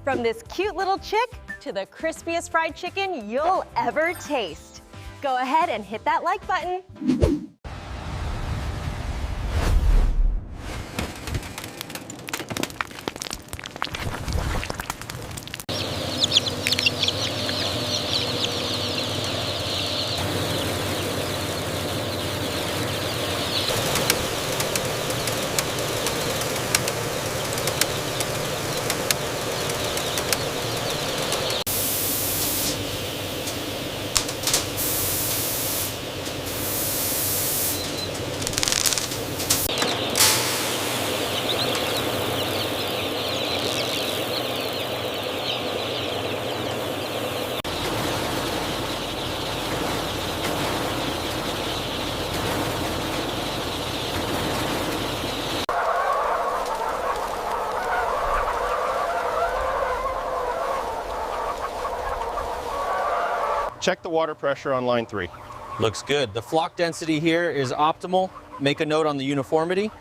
From this cute little chick to the crispiest fried chicken you'll ever taste. Go ahead and hit that like button. Check the water pressure on line 3. Looks good. The flock density here is optimal. Make a note on the uniformity.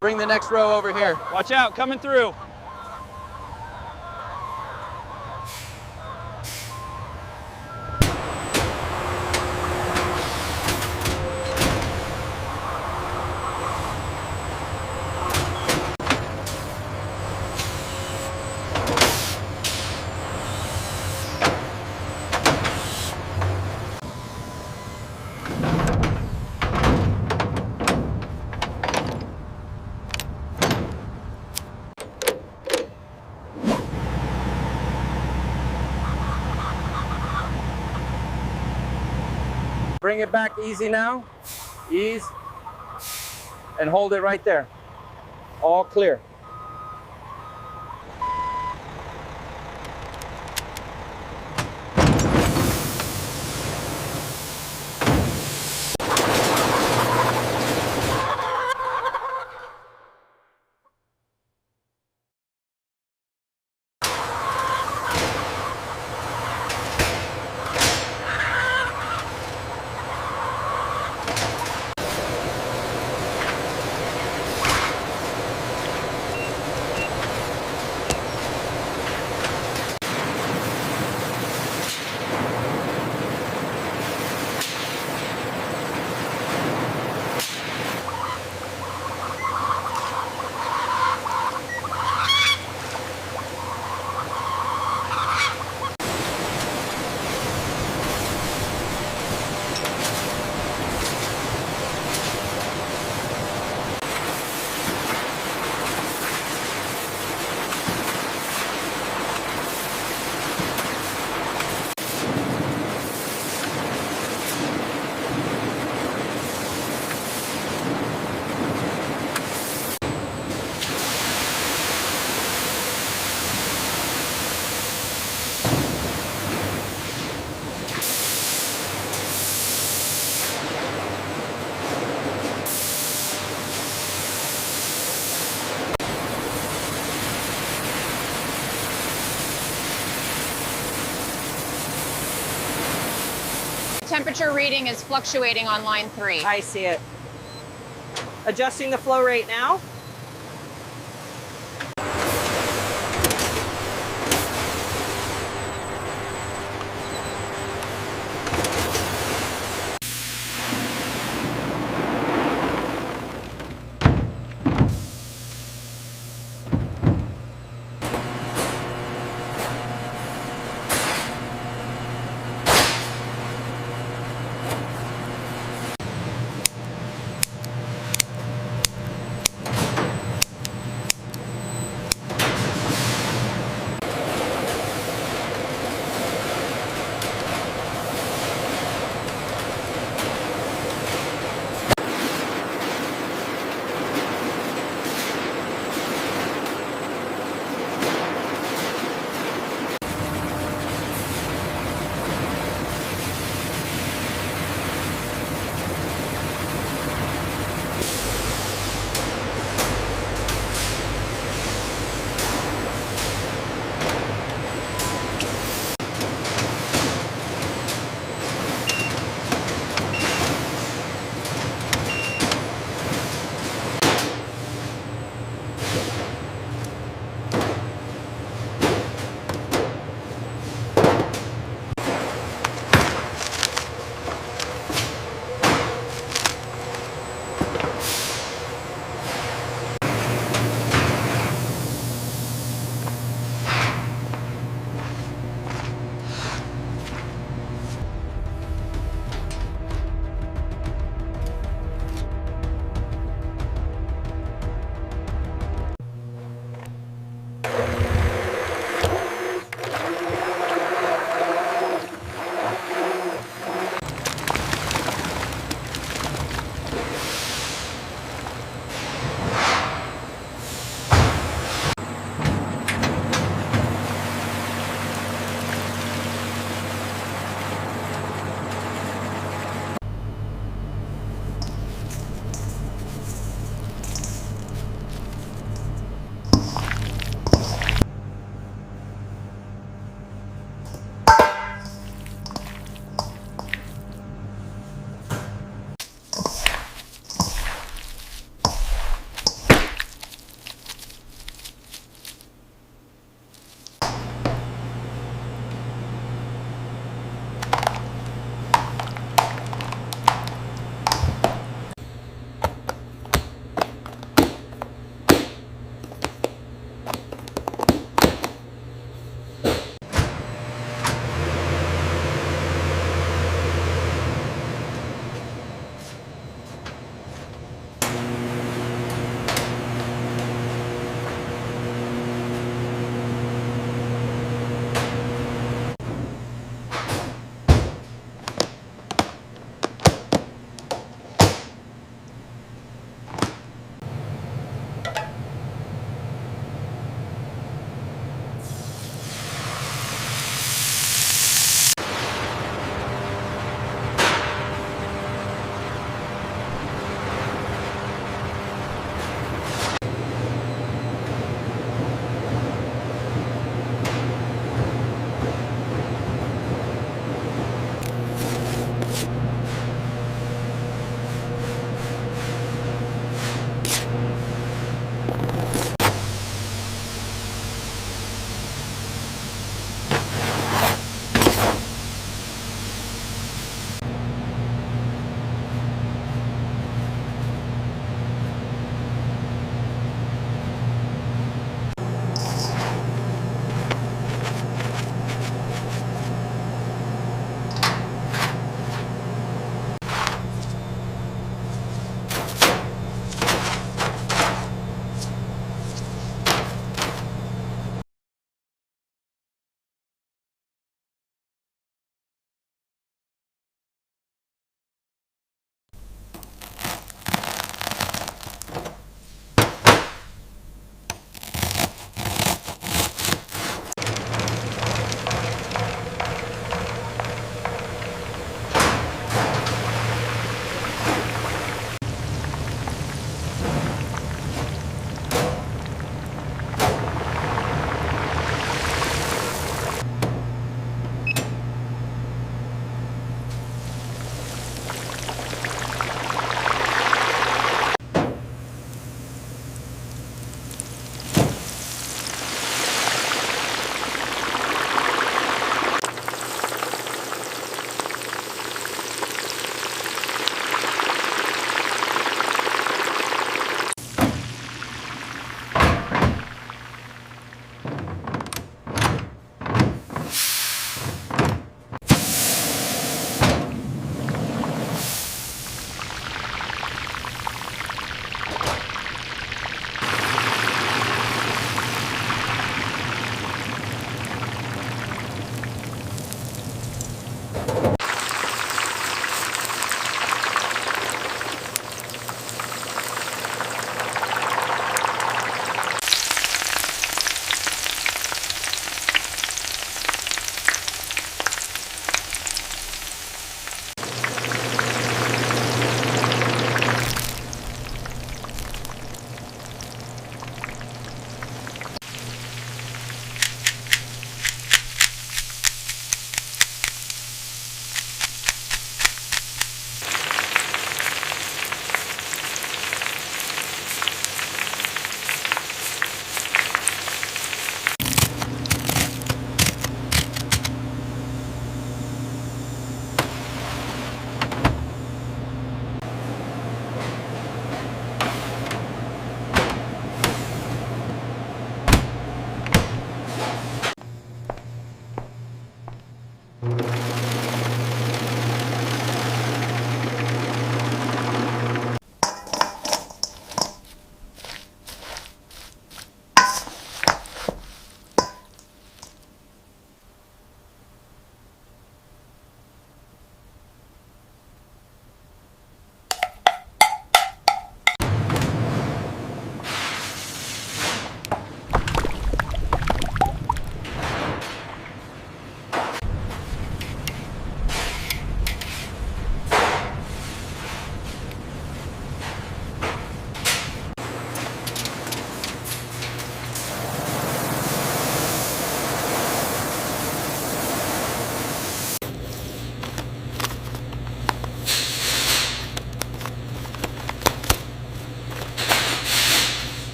Bring the next row over here. Watch out, coming through. Bring it back easy now. Ease. And hold it right there. All clear. Temperature reading is fluctuating on line 3. I see it. Adjusting the flow rate now.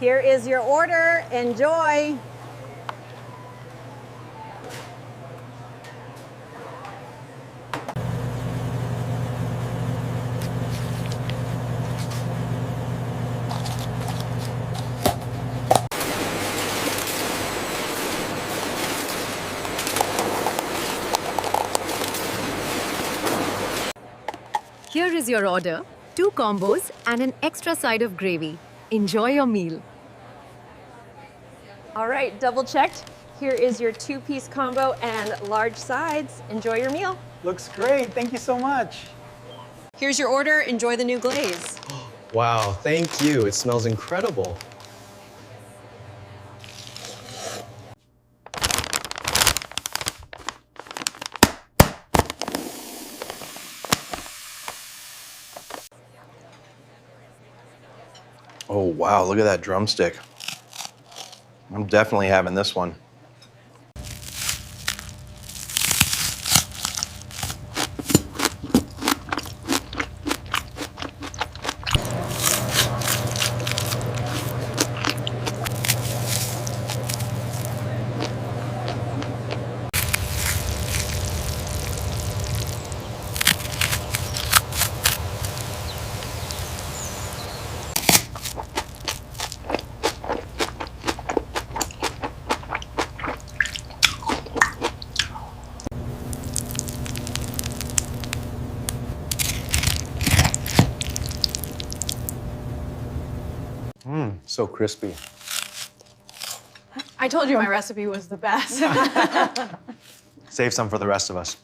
Here is your order. Enjoy. Here is your order, 2 combos and an extra side of gravy. Enjoy your meal. All right, double checked. Here is your 2-piece combo and large sides. Enjoy your meal. Looks great. Thank you so much. Here's your order. Enjoy the new glaze. Wow, thank you. It smells incredible. Oh, wow, look at that drumstick. I'm definitely having this one. So crispy. I told you my recipe was the best. Save some for the rest of us.